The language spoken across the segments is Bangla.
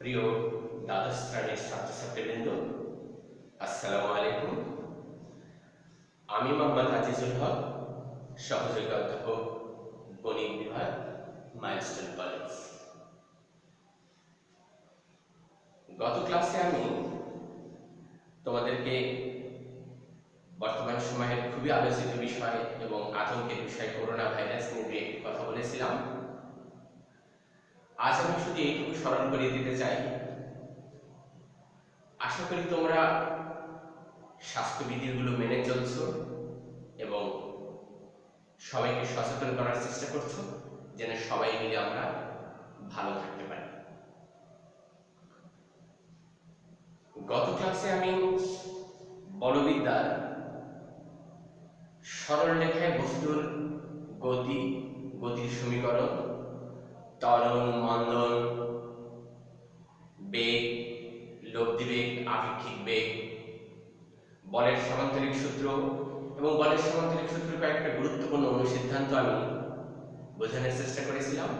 প্রিয় দ্বাদশ শ্রেণীর ছাত্রছাত্রীবৃন্দ, আসসালামু আলাইকুম। আমি মোহাম্মদ আজিজুল হক, সহযোগী অধ্যাপক, গণিত বিভাগ, মাইলস্টোন কলেজ। গত ক্লাসে আমি তোমাদেরকে বর্তমান সময়ের খুবই আলোচিত বিষয় এবং আতঙ্কের বিষয় করোনা ভাইরাস নিয়ে একটি কথা বলেছিলাম। আজ আমি শুধু এইটুকু স্মরণ করিয়ে দিতে চাই, আশা করি তোমরা স্বাস্থ্যবিধিগুলো মেনে চলছো এবং সবাইকে সচেতন করার চেষ্টা করছো যেন সবাই মিলে আমরা ভালো থাকতে পারি। গত ক্লাসে আমি বলবিদ্যার সরল রেখায় বস্তুর গতির সমীকরণ, ত্বরণ, মন্দন, বেগ, লব্ধি বেগ, আপেক্ষিক বেগ, বলের সমান্তরিক সূত্র এবং বলের সমান্তরিক সূত্রের কয়েকটা গুরুত্বপূর্ণ অনুসিদ্ধান্ত আমি বোঝানোর চেষ্টা করেছিলাম।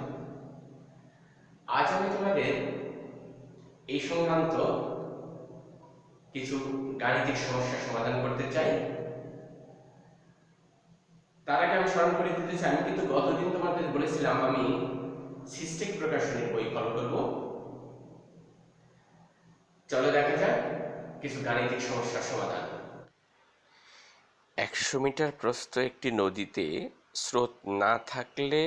আজ আমি তোমাদের এই সংক্রান্ত কিছু গাণিতিক সমস্যা সমাধান করতে চাই। তার আগে আমি স্মরণ করে দিতে চাই, আমি কিন্তু গতদিন তোমাদের বলেছিলাম আমি সিস্টেক প্রকাশনের বই ফলো করব। চলো দেখা যাক কিছু গাণিতিক সমস্যার সমাধান। 100 মিটার প্রস্থ একটি নদীতে স্রোত না থাকলে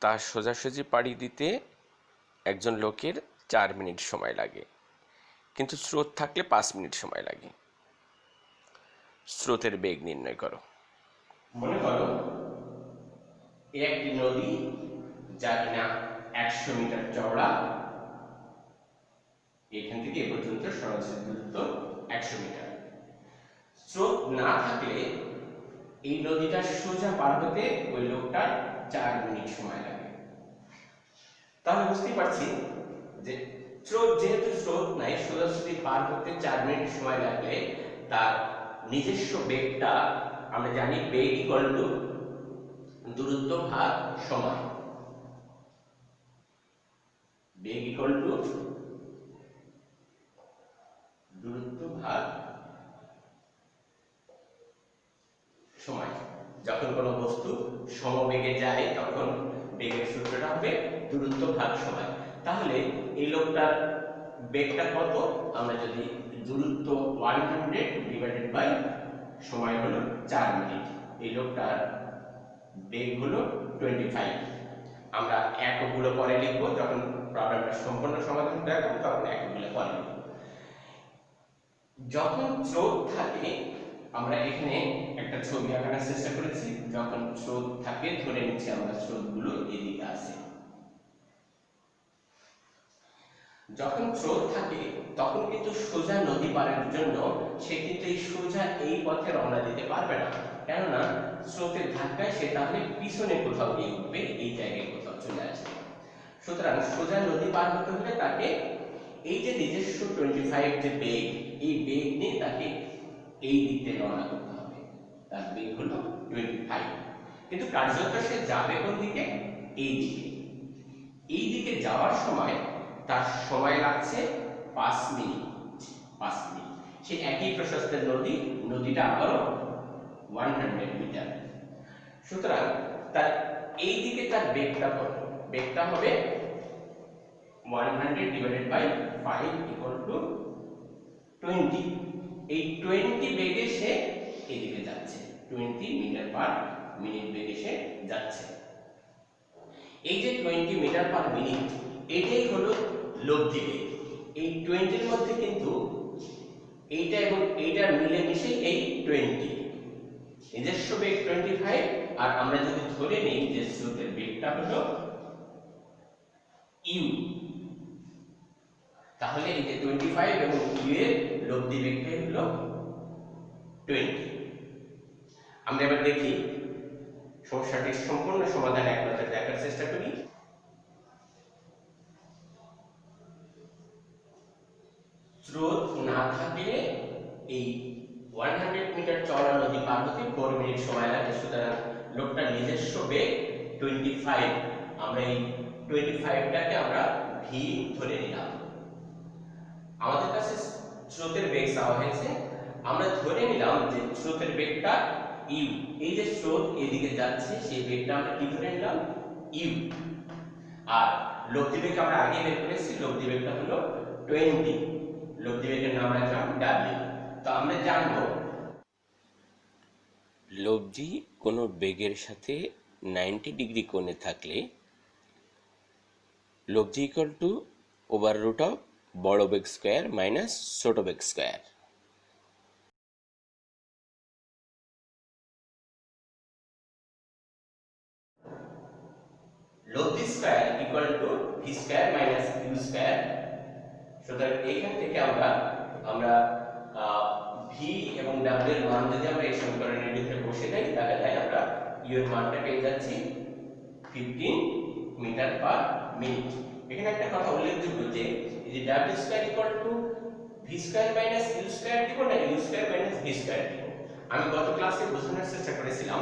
তা সোজাসুজি পাড়ি দিতে একজন লোকের 4 মিনিট সময় লাগে, কিন্তু স্রোত থাকলে 5 মিনিট সময় লাগে। স্রোতের বেগ নির্ণয় করো। মনে করো একটি নদী যা কিনা 100 মিটার চওড়া, এখান থেকে এ পর্যন্ত সরাসরি দূরত্ব 100 মিটার। স্রোত না থাকলে এই নদীটা সোজা পার হতে ওই লোকটার 4 মিনিট সময় লাগে। তাহলে বুঝতেই পারছি যে যেহেতু স্রোত নাই, সোজাসুজি পার হতে 4 মিনিট সময় লাগলে তার নিজস্ব বেগটা আমরা জানি, বেগ ইকুয়াল টু দূরত্ব ভাগ সময়। বেগ ইকুয়াল টু দূরত্ব ভাগ সময়। যখন কোনো বস্তু সমবেগে যায় তখন বেগের সূত্রটা হবে দূরত্ব ভাগ সময়। তাহলে এই লোকটার বেগটা কত? আমরা যদি দূরত্ব 100 ডিভাইডেড বাই সময় হলো 4 মিনিট, এই লোকটার বেগ হলো 25। আমরা এককগুলো পরে লিখবো, যখন প্রবলেমটা সম্পূর্ণ সমাধান দেখব তখন এককগুলো পরে লিখব। যখন স্রোত থাকে, আমরা এখানে একটা ছবি আঁকানোর চেষ্টা করেছি। যখন স্রোত থাকে, ধরে নিচ্ছি আমরা স্রোতগুলো এদিকে আছে। যখন স্রোত থাকে তখন কিন্তু সোজা নদী পারের জন্য সে কিন্তু এই সোজা এই পথে রওনা দিতে পারবে না, কেননা স্রোতের ধাক্কায় সে তাহলে পিছনে কোথাও গিয়ে উঠবে, এই জায়গায় কোথাও চলে আসবে। সুতরাং সোজা নদী পার হতে হলে তাকে এই যে নিজস্ব 25 যে বেগ, এই বেগ নিয়ে তাকে এই দিক দিয়ে রওনা করতে হবে। তার বেগ হলো 25, কিন্তু কার্যত সে যাবে কোন দিকে? এই দিকে। এই দিকে যাওয়ার সময় তার সময় লাগছে 5 মিনিট। 5 মিনিট। সে একই প্রশস্তের নদীটা আবারও 100 মিটার। সুতরাং তার এই দিকে তার বেগটা কত? বেগটা হবে 100 ডিভাইডেড বাই 5 ইকুয়াল টু 20। এই 20 বেগে সে এদিকে যাচ্ছে, 20 মিটার পার মিনিট বেগে সে যাচ্ছে। এই যে 20 মিটার পার মিনিট, এটাই হলো লব্ধি বেগ। এই 20 এর মধ্যে কিন্তু এইটা এবং এইটার মিলেমিশে এই 20, নিজস্ব বেগ 25, আর আমরা যদি ধরে নিই যে স্রোতের বেগটা হলো u, তাহলে এই যে 25 এবং u এর লব্ধি বেগটাই হলো 20। আমরা এবার দেখি সমস্যাটির সম্পূর্ণ সমাধান এক নজরে দেখার চেষ্টা করি। স্রোত না থাকলে এই 100 মিটার চওড়া নদী পার হতে 4 মিনিট সময় লাগে। সুতরাং লোকটার নিজস্ব বেগ 25। আমরা এই 25টাকে আমরা ভি ধরে নিলাম। আমাদের কাছে স্রোতের বেগ চাওয়া হয়েছে, আমরা ধরে নিলাম যে স্রোতের বেগটা ইউ। এই যে স্রোত এদিকে যাচ্ছে সেই বেগটা আমরা কি ধরে নিলাম, ইউ। আর লব্ধি বেগ আমরা আগে বের করেছি, লব্ধি বেগটা হলো 20, লব্ধি বেগের নাম রাখলাম ডাব্লিউ। তো আমরা জানবো লব্ধি কোনো বেগের সাথে 90 ডিগ্রি কোণে থাকলে লব্ধি equal to over root of বড় বেগ স্কোয়ার মাইনাস ছোট বেগ স্কোয়ার। লব্ধি square equal to V square minus U square. সুতরাং এইখান থেকে আমরা ভি এবং ডাব্লিউ এর মান যদি আমরা এই সমীকরণের ভিতরে বসে দেই, দেখা যায় আমরা ইউ এর মানটা পেয়ে যাচ্ছি 15 মিটার পার মিনিট। এখানে একটা কথা উল্লেখযোগ্য যে এই যে W square equal to V square minus U square দিব না U square minus V square দিব। আমি গত ক্লাসে বোঝানোর চেষ্টা করেছিলাম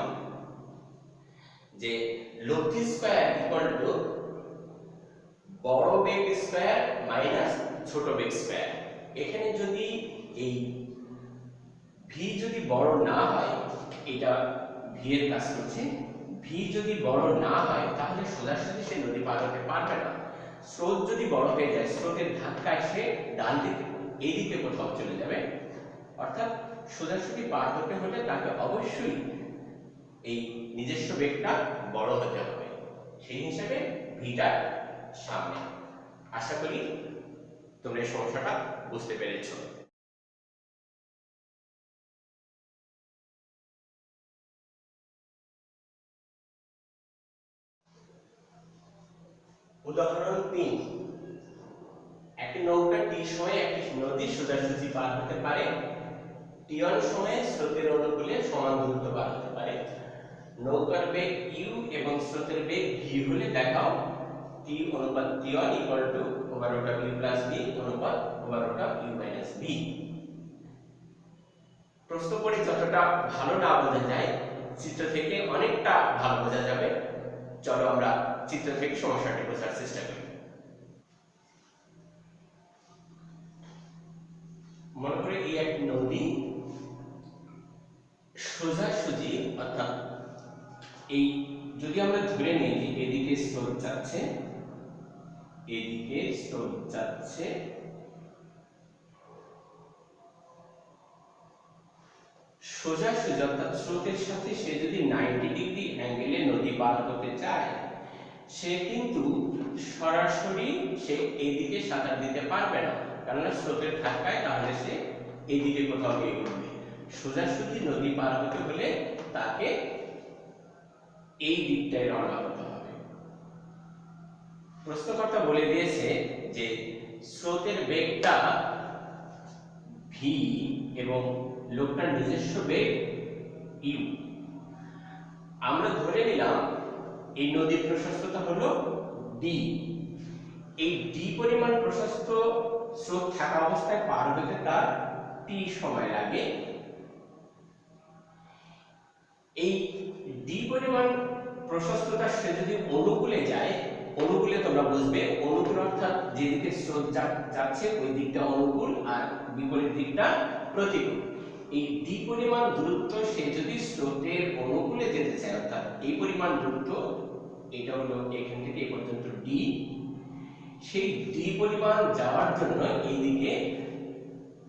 যে লব্ধি স্কয়ার ইকুয়াল টু বড় বেগ স্কয়ার মাইনাস ছোট বেগ স্কয়ার। এখানে যদি এই ভি যদি বড় না হয়, এটা ভি এর কাজ করছে, ভি যদি বড় না হয় তাহলে সোজাসুজি সে নদী পার হতে পারবে না। স্রোত যদি বড় হয়ে যায়, স্রোতের ধাক্কায় সে ডান দিকে এই দিকে কোথাও চলে যাবে। অর্থাৎ সোজাসুজি পার হতে হলে তাকে অবশ্যই এই নিজস্ব বেগটা বড় হতে হবে, সেই হিসাবে ভিটা সামনে। আশা করি তোমরা এই সমস্যাটা বুঝতে পেরেছো। উদাহরণ 3, একটি নৌকা টি সময়ে একটি নদী সোজাসুজি পার হতে পারে। টি1 সময়ে স্রোতের অনুকূলে সমান দূরত্ব পার হতে পারে। নৌকার বেগ ইউ এবং স্রোতের বেগ ভি হলে দেখাও টি অনুপাত টি1 equal to over root of U plus V অনুপাত over root of U minus V. প্রশ্ন পড়ে যতটা ভালো না বোঝা যায়, চিত্র থেকে অনেকটা ভালো বোঝা যাবে। চলো আমরা চিত্র থেকে সমস্যাটি বোঝার চেষ্টা করি। মনে করি এই এক নদী সোজাসুজি, অর্থাৎ এই যদি আমরা ধরে নিই যে এদিকে স্রোত যাচ্ছে, এদিকে স্রোত যাচ্ছে, সোজাসুজি অর্থাৎ স্রোতের সাথে সে যদি 90 ডিগ্রি অ্যাঙ্গেলে নদী পার হতে চায়, সে কিন্তু সরাসরি সে এইদিকে সাঁতার দিতে পারবে না, কারণ স্রোতের ধাক্কায় তাহলে সে এইদিকে কোথাও গিয়ে পড়বে। সোজাসুজি নদী পার হতে হলে তাকে এই দিকটায় রওনা হতে হবে। প্রশ্নকর্তা বলে দিয়েছে যে স্রোতের বেগটা ভি এবং লোকটার নিজস্ব বেগ ইউ। আমরা ধরে নিলাম এই নদীর প্রশস্ততা হলো ডি। এই ডি পরিমাণ প্রশস্ত স্রোত থাকা অবস্থায় পার হতে তার টি সময় লাগে। এই ডি পরিমাণ প্রশস্ততা সে যদি অনুকূলে যায়, অনুকূলে তোমরা বুঝবে, অনুকূল অর্থাৎ যেদিকে স্রোত যাচ্ছে ওই দিকটা অনুকূল আর বিপরীত দিকটা প্রতিকূল। এই ডি পরিমাণ দূরত্ব সে যদি স্রোতের অনুকূলে যেতে চায়, অর্থাৎ এই পরিমাণ দূরত্ব, এটা হলো এখান থেকে এই পর্যন্ত ডি, সেই ডি পরিমাণ যাওয়ার জন্য এইদিকে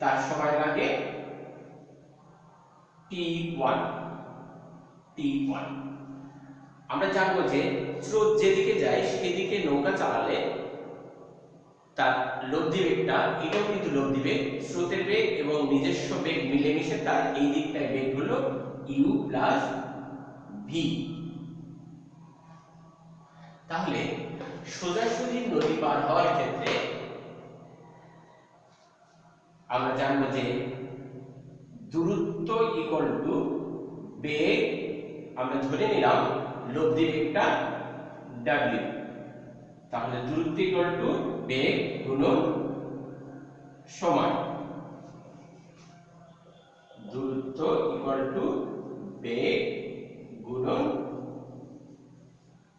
তার সময় লাগে টি1। আমরা জানবো যে স্রোত যেদিকে যায় সেদিকে নৌকা চালালে তার লব্ধি বেগটা, এটাও কিন্তু লব্ধি বেগ, স্রোতের বেগ এবং নিজস্ব বেগ মিলেমিশে তার এই দিকটায় বেগ হলো ইউ প্লাস ভি। তাহলে সোজাসুজি নদী পার হওয়ার ক্ষেত্রে আমরা জানবো যে দূরত্ব ইকুয়াল টু বেগ, আমরা ধরে নিলাম লব্ধি বেগটা ডাব্লিউ, তাহলে দূরত্ব ইকুয়াল টু বেগ গুণন সময়। দূরত্ব ইকুয়াল টু বেগ গুণন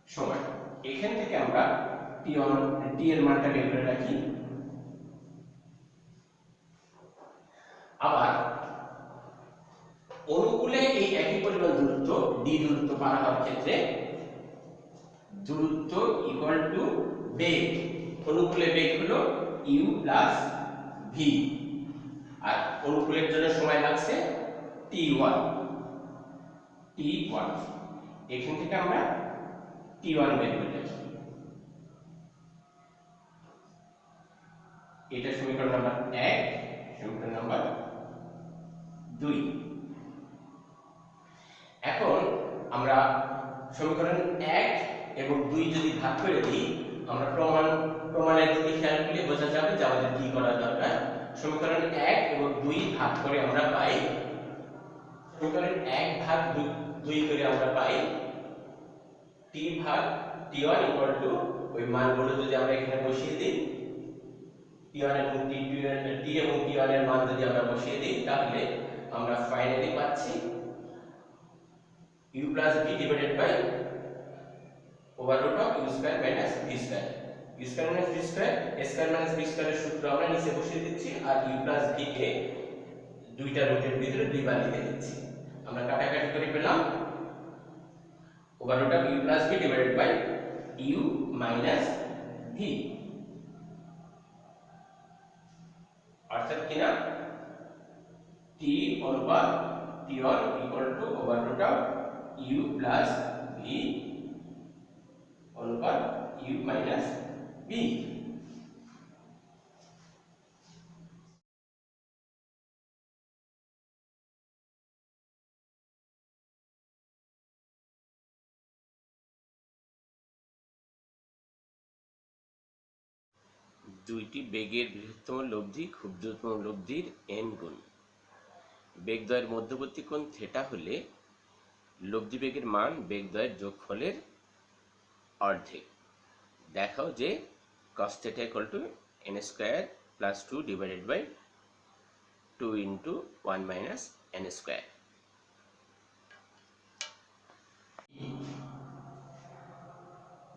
সময়। এখান থেকে আমরা টি এর মানটা বের করে রাখি। ডি দূরত্ব পার হওয়ার ক্ষেত্রে দূরত্ব ইকুয়াল টু বেগ, অনুকূলে বেগ হলো ইউ প্লাস ভি, আর অনুকূলের জন্য সময় লাগছে t1। এখান থেকে আমরা t1 বের করে রাখি। এটা সমীকরণ নাম্বার 1, সমীকরণ নাম্বার 2। এখন আমরা সমীকরণ 1 এবং 2 যদি ভাগ করে দিই, আমরা প্রমাণের দিকে খেয়াল করলে বোঝা যাবে যে আমাদের কি করা দরকার। সমীকরণ 1 এবং 2 ভাগ করে আমরা পাই, সমীকরণ 1 ভাগ 2 করে আমরা পাই t ভাগ t1 ইকুয়াল টু, ওই মানগুলো যদি আমরা এখানে বসিয়ে দিই, t1 এবং t এবং t1 এর মান যদি আমরা বসিয়ে দিই, তাহলে আমরা ফাইনালি পাচ্ছি u plus v divided by over root of u square minus v square। u square minus v square, a square minus b square এর সূত্র আমরা নিচে বসিয়ে দিচ্ছি, আর u plus v কে দুইটা রুটের ভিতরে দুইবার লিখে দিচ্ছি। আমরা কাটাকাটি করে পেলাম over root of u plus v divided by u minus v, অর্থাৎ কিনা t over t1 equal to over root of u plus v over u minus v। দুইটি বেগের বৃহত্তম লব্ধি ক্ষুদ্রতম লব্ধির n গুণ। বেগদ্বয়ের মধ্যবর্তী কোণ থিটা হলে লব্ধি বেগের মান বেগদ্বয়ের যোগফলের অর্ধেক। দেখাও যে cos θ equal to n square plus 2 divided by 2 into 1 minus n square।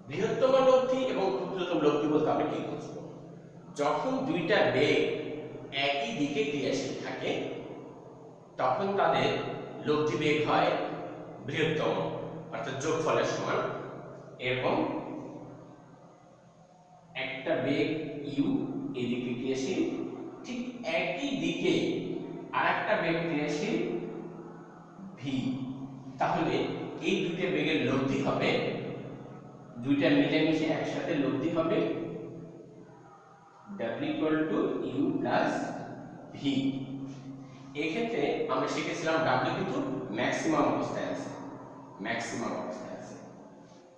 বৃহত্তম লব্ধি এবং ক্ষুদ্রতম লব্ধি বলতে আমরা কি বুঝবো? যখন দুইটা বেগ একই দিকে ক্রিয়াশীল থাকে, তখন তাদের লব্ধি বেগ হয় বৃহত্তম, অর্থাৎ যোগফলের সমান। এরকম একটা বেগ u এদিকে ক্রিয়াশীল, ঠিক একই দিকে আরেকটা বেগ ক্রিয়াশীল v, তাহলে এই দুইটা বেগের লব্ধি হবে, দুইটা মিলেমিশে একসাথে লব্ধি হবে w equal to u plus v। এই ক্ষেত্রে আমরা শিখেছিলাম w কিন্তু ম্যাক্সিমাম অবস্থায় আছে,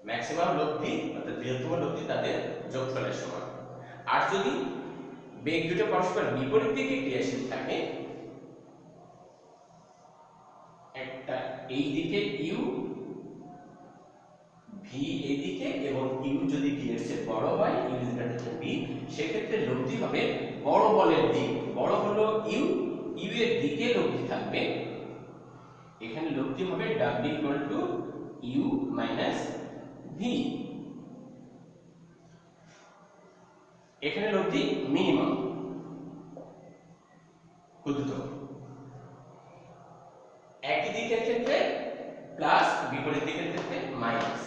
ম্যাক্সিমাম লব্ধি অর্থাৎ বৃহত্তম লব্ধি তাদের যোগফলের সমান। আর যদি বেগ দুটো পরস্পর বিপরীত দিকে ক্রিয়াশীল থাকে, একটা এই দিকে u, v এদিকে, এবং u যদি v এর চেয়ে বড় হয়, u is greater than v, সেক্ষেত্রে লব্ধি হবে বড় বলের দিক, বড় হলো u, u এর দিকে লব্ধি থাকবে, এখানে লব্ধি হবে w equal to u minus v। এখানে লব্ধি মিনিমাম, ক্ষুদ্রতম। একই দিকের ক্ষেত্রে প্লাস, বিপরীত দিকের ক্ষেত্রে মাইনাস।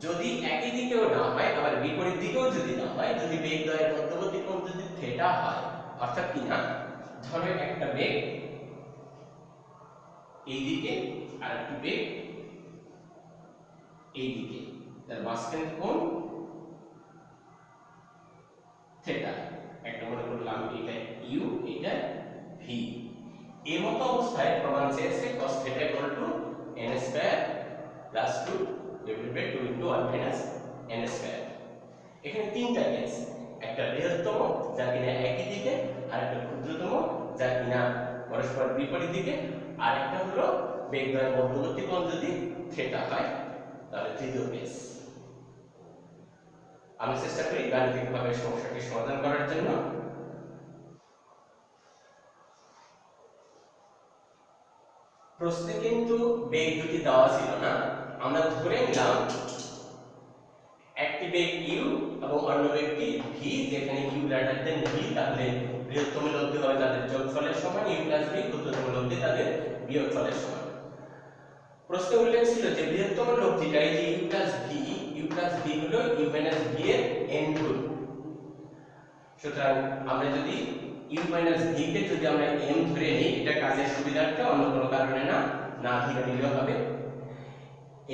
যদি একই দিকেও না হয়, আবার বিপরীত দিকেও যদি না হয়, যদি বেগদ্বয়ের মধ্যবর্তী কোণ যদি থিটা হয়, অর্থাৎ কিনা ধরো একটা বেগ এই দিকে আর একটা বেগ এই দিকে, তার মাঝখানে কোণ থিটা, একটা মনে করলাম এটা u, এটা v। এই মতো অবস্থায় প্রমাণ চেয়েছে cos θ equal to n square plus 2 divided by 2 into 1 minus n square। এখানে তিনটা কেস, একটা বৃহত্তম যা কিনা একই দিকে, আর একটা ক্ষুদ্রতম যা কিনা পরস্পর বিপরীত দিকে, আর একটা হলো বেগদ্বয়ের মধ্যবর্তী কোণ যদি থিটা হয়, তাহলে তৃতীয় কেস। আমি চেষ্টা করি গাণিতিকভাবে সমস্যাটি সমাধান করার জন্য। প্রশ্নে কিন্তু বেগ দুটি দেওয়া ছিল না, আমরা ধরে নিলাম একটি বেগ u এবং অন্য বেগটি v, যেখানে u গ্রেটার দেন v, তাহলে বৃহত্তম লব্ধি হবে তাদের যোগফলের সমান, u plus v, ক্ষুদ্রতম লব্ধি তাদের বিয়োগফলের সমান। প্রশ্নে উল্লেখ ছিল যে বৃহত্তম লব্ধিটা এই যে ইউ প্লাস ভি হলো ইউ মাইনাস ভি এর n গুণ। সুতরাং আমরা যদি ইউ মাইনাস ভি কে যদি আমরা m ধরে নিই, এটা কাজের সুবিধার্থে, অন্য কোনো কারণে না, না ধরে নিলেও হবে।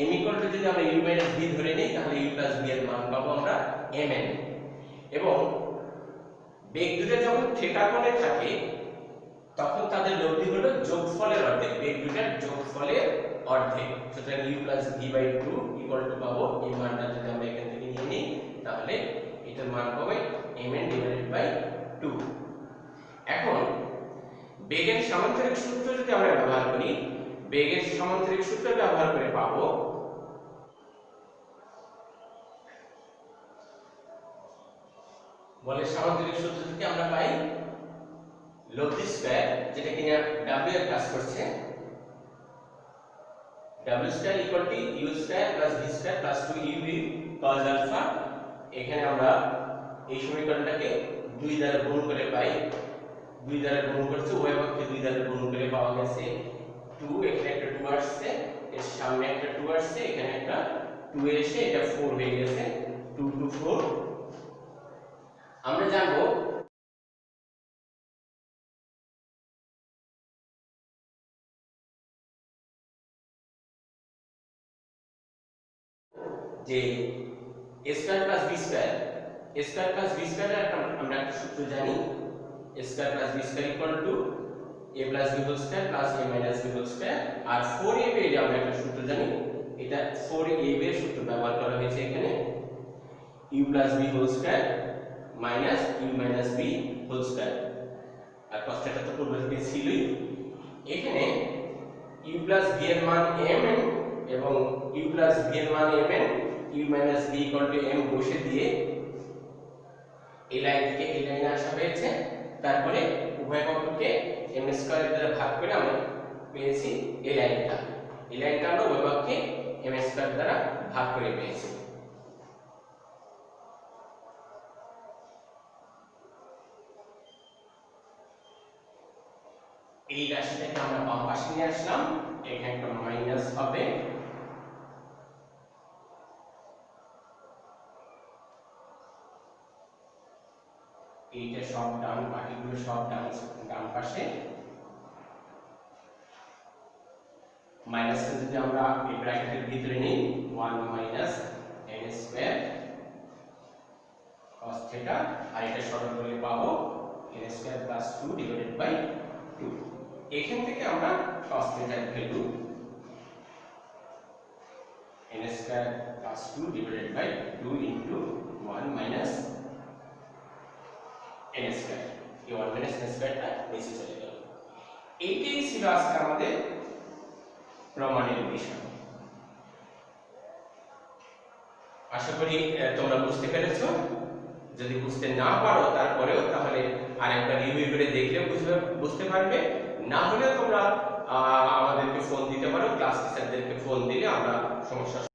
m ইকুয়াল টু যদি আমরা ইউ মাইনাস ভি ধরে নিই, তাহলে ইউ প্লাস ভি এর মান পাবো আমরা mn। এবং বেগ দুটো যখন থিটা কোণে থাকে তখন তাদের লব্ধি হলো যোগফলের অর্ধেক, বেগ দুটার যোগফলের অর্ধেক। সুতরাং u plus v by 2 equal to পাবো, এই মানটা যদি আমরা এখান থেকে নিয়ে নিই তাহলে এটার মান পাবো mn ডিভাইডেড বাই 2। এখন বেগের সামান্তরিক সূত্র যদি আমরা ব্যবহার করি, বেগের সামান্তরিক সূত্র ব্যবহার করে পাবো বলের সামান্তরিক সূত্র থেকে আমরা পাই লব্ধি স্কয়ার, যেটা কিনা w এর কাজ করছে, w square equal to u square plus v square plus 2uv cos alpha. এখানে আমরা এই সমীকরণটাকে 2 দ্বারা গুণ করে পাই, 2 দ্বারা গুণ করছে, উভয় পক্ষে 2 দ্বারা গুণ করে পাওয়া গেছে 2। এখানে একটা 2 আসছে, এর সামনে একটা 2 আসছে, এখানে একটা 2 এসে এটা 4 হয়ে গেছে, 2 টু 4। আমরা জানবো যে a square plus b square, a square plus b square এর আমরা একটা সূত্র জানি, a square plus b square equal to a plus b whole square plus a minus b whole square. আর 4ab এর আমরা একটা সূত্র জানি, এটা 4ab এর সূত্র ব্যবহার করা হয়েছে এখানে, u plus b whole square minus u minus b whole square. আর কষ্টটা তো পূর্ব থেকে ছিলই। এখানে u প্লাস v এর মান mn এবং u প্লাস v এর মান mn, u minus v equal to m বসে দিয়ে এই লাইন থেকে এই লাইনে আসা হয়েছে। তারপরে উভয় পক্ষকে m স্কয়ার দ্বারা ভাগ করে আমরা পেয়েছি এই লাইনটা। এই লাইনটা আমরা উভয় পক্ষকে m স্কয়ার দ্বারা ভাগ করে পেয়েছি। এই রাশিটাকে আমরা বাম পাশে নিয়ে আসলাম, এখানে একটা মাইনাস হবে, এইটা সব ডান, বাকিগুলো সব ডান পাশে। মাইনাস যদি আমরা এই ব্র্যাকেটের ভিতরে নিই 1 minus n square cos theta, আর এটা সরল করলে পাবো n square plus 2 divided by 2। এখান থেকে আমরা cos থিটার value n square plus 2 divided by 2 ইনটু 1 মাইনাস n স্কয়ার, এই 1 মাইনাস n স্কয়ারটা নিচে চলে গেল। এইটাই ছিল আজকে আমাদের প্রমাণের বিষয়। আশা করি তোমরা বুঝতে পেরেছো। যদি বুঝতে না পারো তারপরেও তাহলে আরেকবার রিভিউ করে দেখলে বুঝতে পারবে। না হলে তোমরা আমাদেরকে ফোন দিতে পারো, ক্লাস টিচারদেরকে ফোন দিলে আমরা সমস্যার